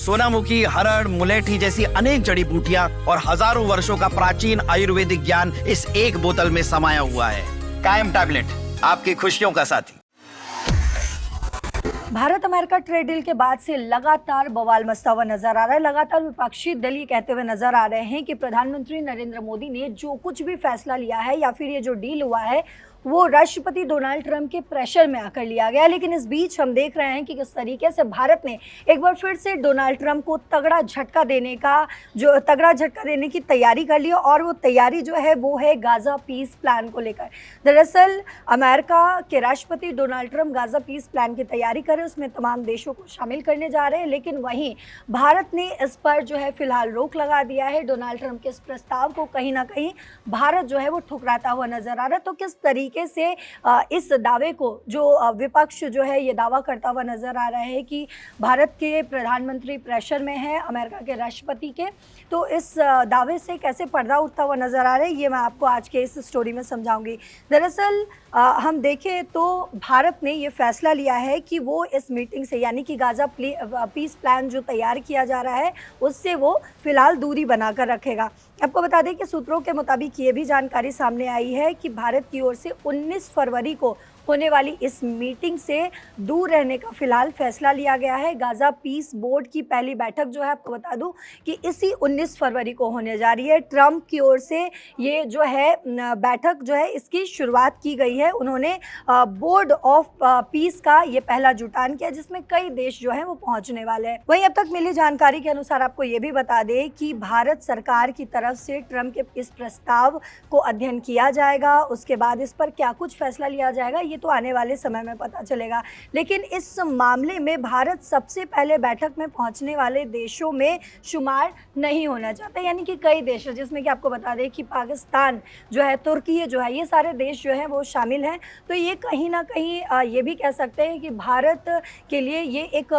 सोनामुखी, हरड़, मुलेठी जैसी अनेक जड़ी बूटियां और हजारों वर्षों का प्राचीन आयुर्वेदिक ज्ञान इस एक बोतल में समाया हुआ है। कायम टैबलेट, आपकी खुशियों का साथी। भारत अमेरिका ट्रेड डील के बाद से लगातार बवाल मचता हुआ नजर आ रहा है। लगातार विपक्षी दल ये कहते हुए नजर आ रहे हैं कि प्रधानमंत्री नरेंद्र मोदी ने जो कुछ भी फैसला लिया है या फिर ये जो डील हुआ है वो राष्ट्रपति डोनाल्ड ट्रंप के प्रेशर में आकर लिया गया। लेकिन इस बीच हम देख रहे हैं कि किस तरीके से भारत ने एक बार फिर से डोनाल्ड ट्रंप को तगड़ा झटका देने की तैयारी कर ली और वो तैयारी जो है वो है गाजा पीस प्लान को लेकर। दरअसल अमेरिका के राष्ट्रपति Donald Trump Gaza peace plan की तैयारी कर रहे हैं, उसमें तमाम देशों को शामिल करने जा रहे हैं। लेकिन वहीं भारत ने इस पर जो है फिलहाल रोक लगा दिया है। डोनाल्ड ट्रंप के इस प्रस्ताव को कहीं ना कहीं भारत जो है वो ठुकराता हुआ नजर आ रहा है। तो किस तरीके से इस दावे को जो विपक्ष जो है ये दावा करता हुआ नजर आ रहा है कि भारत के प्रधानमंत्री प्रेशर में है अमेरिका के राष्ट्रपति के, तो इस दावे से कैसे पर्दा उठता हुआ नजर आ रहा है ये मैं आपको आज के इस स्टोरी में समझाऊंगी। दरअसल हम देखें तो भारत ने ये फैसला लिया है कि वो इस मीटिंग से यानी कि गाजा पीस प्लान जो तैयार किया जा रहा है उससे वो फिलहाल दूरी बनाकर रखेगा। आपको बता दें कि सूत्रों के मुताबिक ये भी जानकारी सामने आई है कि भारत की ओर से 19 फरवरी को होने वाली इस मीटिंग से दूर रहने का फिलहाल फैसला लिया गया है। गाजा पीस बोर्ड की पहली बैठक जो है आपको बता दूं कि इसी 19 फरवरी को होने जा रही है। ट्रंप की ओर से ये जो है बैठक जो है इसकी शुरुआत की गई है। उन्होंने बोर्ड ऑफ पीस का ये पहला जुटान किया जिसमें कई देश जो है वो पहुंचने वाले हैं। वहीं अब तक मिली जानकारी के अनुसार आपको ये भी बता दें कि भारत सरकार की तरफ से ट्रंप के इस प्रस्ताव को अध्ययन किया जाएगा, उसके बाद इस पर क्या कुछ फैसला लिया जाएगा ये तो आने वाले समय में पता चलेगा। लेकिन इस मामले में भारत सबसे पहले बैठक में पहुंचने वाले देशों में शुमार नहीं होना चाहता, यानी कि कई देश जिसमें कि आपको बता दें कि पाकिस्तान जो है, तुर्की जो है, ये सारे देश जो हैं वो शामिल हैं। तो ये कहीं ना कहीं ये भी कह सकते हैं कि भारत के लिए ये एक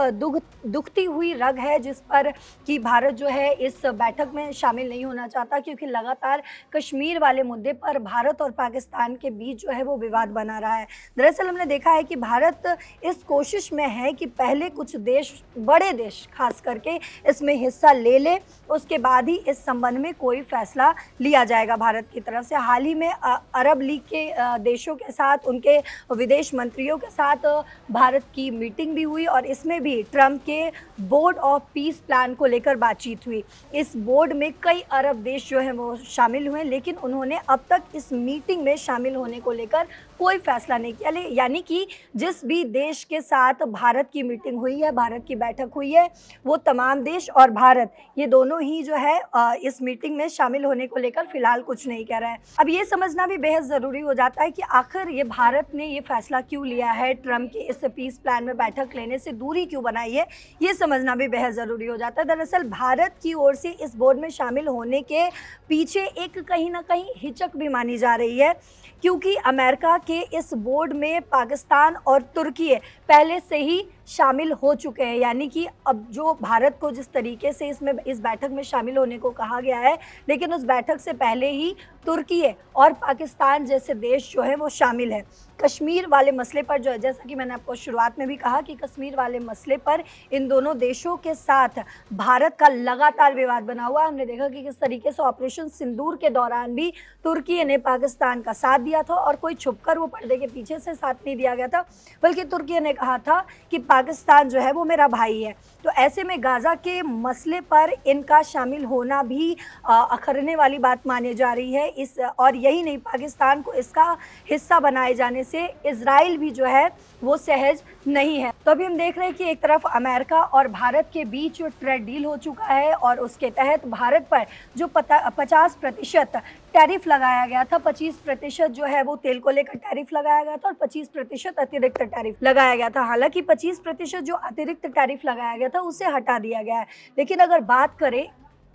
दुखती हुई रग है जिस पर कि भारत जो है इस बैठक में शामिल नहीं होना चाहता, क्योंकि लगातार कश्मीर वाले मुद्दे पर भारत और पाकिस्तान के बीच जो है वो विवाद बना रहा है। दरअसल हमने देखा है कि भारत इस कोशिश में है कि पहले कुछ देश, बड़े देश खास करके इसमें हिस्सा ले ले, उसके बाद ही इस संबंध में कोई फैसला लिया जाएगा भारत की तरफ से। हाल ही में अरब लीग के देशों के साथ, उनके विदेश मंत्रियों के साथ भारत की मीटिंग भी हुई और इसमें भी ट्रंप के बोर्ड ऑफ पीस प्लान को लेकर बातचीत हुई। इस बोर्ड में कई अरब देश जो हैं वो शामिल हुए, लेकिन उन्होंने अब तक इस मीटिंग में शामिल होने को लेकर कोई फैसला नहीं किया। यानी कि जिस भी देश के साथ भारत की मीटिंग हुई है, भारत की बैठक हुई है, वो तमाम देश और भारत ये दोनों ही जो है इस मीटिंग में शामिल होने को लेकर फिलहाल कुछ नहीं कह रहा है। अब ये समझना भी बेहद ज़रूरी हो जाता है कि आखिर ये भारत ने ये फैसला क्यों लिया है, ट्रंप के इस पीस प्लान में बैठक लेने से दूरी क्यों बनाई है, ये समझना भी बेहद ज़रूरी हो जाता है। दरअसल भारत की ओर से इस बोर्ड में शामिल होने के पीछे एक कहीं ना कहीं हिचक भी मानी जा रही है, क्योंकि अमेरिका के इस बोर्ड में पाकिस्तान और तुर्की पहले से ही शामिल हो चुके हैं। यानी कि अब जो भारत को जिस तरीके से इस बैठक में शामिल होने को कहा गया है, लेकिन उस बैठक से पहले ही तुर्की और पाकिस्तान जैसे देश जो है वो शामिल हैं। कश्मीर वाले मसले पर जो है, जैसा कि मैंने आपको शुरुआत में भी कहा कि कश्मीर वाले मसले पर इन दोनों देशों के साथ भारत का लगातार विवाद बना हुआ। हमने देखा कि किस तरीके से ऑपरेशन सिंदूर के दौरान भी तुर्की ने पाकिस्तान का साथ दिया था और कोई छुपकर वो पर्दे के पीछे से साथ नहीं दिया गया था, बल्कि तुर्की ने कहा था कि पाकिस्तान जो है वो मेरा भाई है। तो ऐसे में गाजा के मसले पर इनका शामिल होना भी अखरने वाली बात मानी जा रही है। और यही नहीं, पाकिस्तान को इसका हिस्सा बनाए जाने से इजराइल भी जो है वो सहज नहीं है। तो अभी हम देख रहे हैं कि एक तरफ अमेरिका और भारत के बीच जो ट्रेड डील हो चुका है और उसके तहत भारत पर जो 50% टैरिफ लगाया गया था, 25% जो है वो तेल को लेकर टैरिफ लगाया गया था और 25% अतिरिक्त टैरिफ लगाया गया था। हालांकि 25% जो अतिरिक्त टैरिफ लगाया गया था उसे हटा दिया गया है। लेकिन अगर बात करें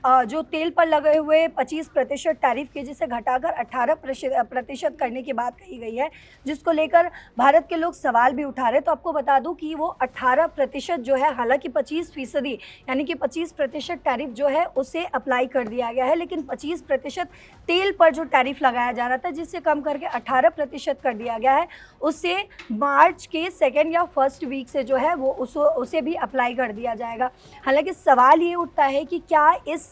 जो तेल पर लगे हुए 25% टैरिफ के जिसे घटाकर 18% करने की बात कही गई है, जिसको लेकर भारत के लोग सवाल भी उठा रहे हैं। तो आपको बता दूं कि वो 18% जो है, हालांकि 25% यानी कि 25% टैरिफ जो है उसे अप्लाई कर दिया गया है, लेकिन 25% तेल पर जो टैरिफ लगाया जा रहा था जिससे कम करके 18% कर दिया गया है, उसे मार्च के सेकेंड या फर्स्ट वीक से जो है वो उसे भी अप्लाई कर दिया जाएगा। हालांकि सवाल ये उठता है कि क्या इस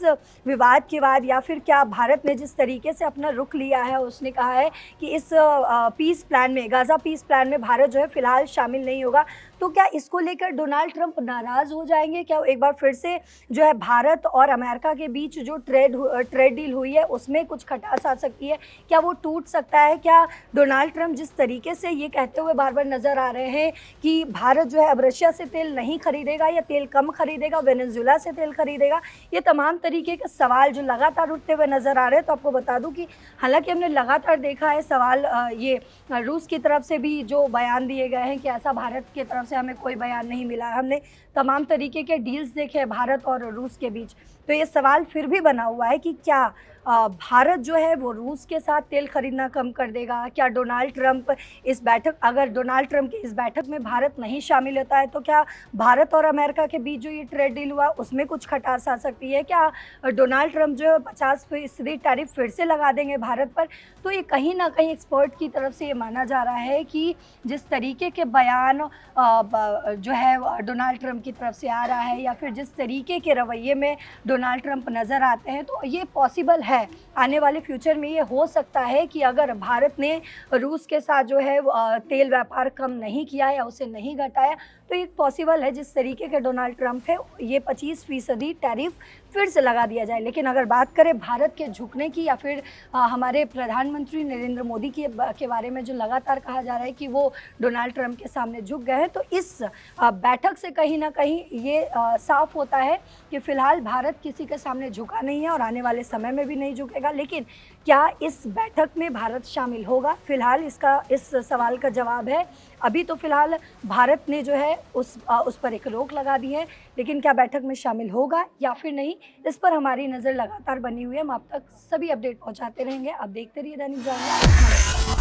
विवाद के बाद या फिर क्या भारत ने जिस तरीके से अपना रुख लिया है, उसने कहा है कि इस पीस प्लान में, गाज़ा पीस प्लान में भारत जो है फिलहाल शामिल नहीं होगा, तो क्या इसको लेकर डोनाल्ड ट्रंप नाराज़ हो जाएंगे? क्या एक बार फिर से जो है भारत और अमेरिका के बीच जो ट्रेड डील हुई है उसमें कुछ खटास आ सकती है? क्या वो टूट सकता है? क्या डोनाल्ड ट्रंप जिस तरीके से ये कहते हुए बार बार नज़र आ रहे हैं कि भारत जो है अब रशिया से तेल नहीं खरीदेगा या तेल कम खरीदेगा, वेनेजुएला से तेल खरीदेगा, ये तमाम तरीके के सवाल जो लगातार उठते हुए नज़र आ रहे हैं। तो आपको बता दूं कि हालांकि हमने लगातार देखा है सवाल ये रूस की तरफ से भी जो बयान दिए गए हैं कि ऐसा भारत की तरफ से हमें कोई बयान नहीं मिला है, हमने तमाम तरीके के डील्स देखे हैं भारत और रूस के बीच। तो ये सवाल फिर भी बना हुआ है कि क्या भारत जो है वो रूस के साथ तेल खरीदना कम कर देगा? क्या डोनाल्ड ट्रंप इस बैठक, अगर डोनाल्ड ट्रंप की इस बैठक में भारत नहीं शामिल होता है तो क्या भारत और अमेरिका के बीच जो ये ट्रेड डील हुआ उसमें कुछ खटास आ सकती है? क्या डोनाल्ड ट्रंप जो 50% टैरिफ फिर से लगा देंगे भारत पर? तो ये कहीं ना कहीं एक्सपर्ट की तरफ से ये माना जा रहा है कि जिस तरीके के बयान जो है डोनाल्ड ट्रंप की तरफ से आ रहा है या फिर जिस तरीके के रवैये में डोनाल्ड ट्रंप नज़र आते हैं, तो ये पॉसिबल है आने वाले फ्यूचर में ये हो सकता है कि अगर भारत ने रूस के साथ जो है तेल व्यापार कम नहीं किया या उसे नहीं घटाया, तो ये पॉसिबल है जिस तरीके के डोनाल्ड ट्रंप है ये 25% टैरिफ फिर से लगा दिया जाए। लेकिन अगर बात करें भारत के झुकने की या फिर हमारे प्रधानमंत्री नरेंद्र मोदी के बारे में जो लगातार कहा जा रहा है कि वो डोनाल्ड ट्रंप के सामने झुक गए हैं, तो इस बैठक से कहीं ना कहीं ये साफ होता है कि फ़िलहाल भारत किसी के सामने झुका नहीं है और आने वाले समय में भी नहीं झुकेगा। लेकिन क्या इस बैठक में भारत शामिल होगा? फिलहाल इस सवाल का जवाब है अभी तो फिलहाल भारत ने जो है उस पर एक रोक लगा दी है, लेकिन क्या बैठक में शामिल होगा या फिर नहीं, इस पर हमारी नज़र लगातार बनी हुई है। हम आप तक सभी अपडेट पहुंचाते रहेंगे। आप देखते रहिए दैनिक जागरण।